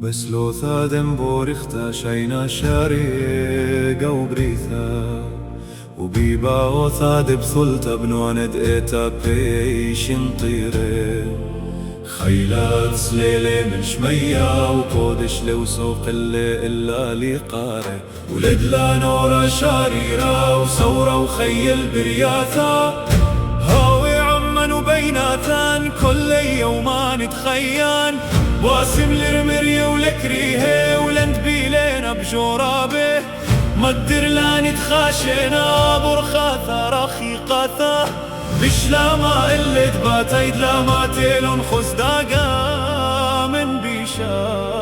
بس لو ثادم بوريختا شينا شاريقا وبريثا وبيبا وثاد بثلتا بنواند ايتا بيشن طيري خيلات سليلة من شمية وقودش لو سوق اللي إلا لي قاري ولد لا نورا شاريرا وثورة وخيل برياثا هاوي عمان وبيناتان كل يومان تخيان واسم لرمرية ولكريهي ولند بيلينا بجورابه مدر لاني تخاشينا برخاثا رخيقاثا بشلاما اللي تباتيد لاما تيلون خزداقا من بيشا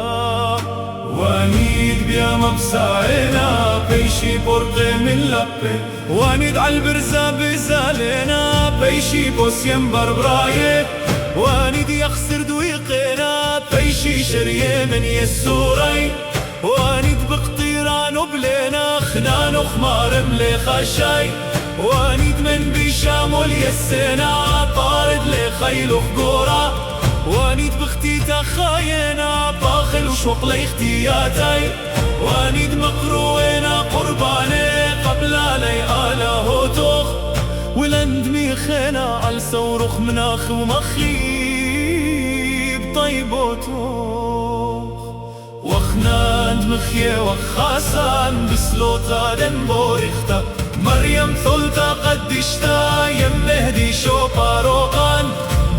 وانيد بيا مبساعنا بيشي برقي من لبي وانيد عالبرزا بزالنا بيشي بوس ينبر برايه وانيد يخسر دويقنا بيشي شريه من يسوري وانيد بقطيران وبلينا خنان وخمار ملي خشاي وانيد من بيشامل يسنا طارد لخيل وخقورا وانيد بختيتا خاينا باخل وشوق لاختياتي وانيد مقروينا قرباني قبل لي آله توخ ولند ميخينا عالسورخ مناخ ومخيب طيبوتوخ وخناند مخيه وخاسان بسلوتا دن بوريختا مريم ثلتا قدشتا يم مهدي شوبا روقان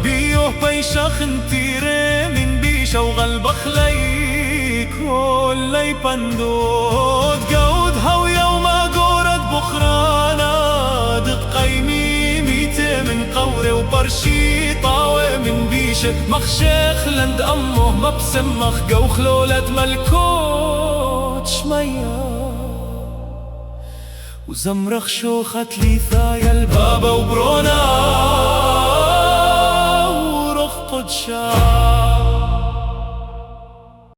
بيوه بيشا خنتيري من بيشا وغلب خلي كل بندود قود هويا وما قورد بخرانا دق قيمي ميتي من قوري وبرشي طاوي من بيشة مخشيخ لند أمه مبسم مخقو خلولة ملكوت شمية وزمرخ شوخت لي ثايا البابا وبرونا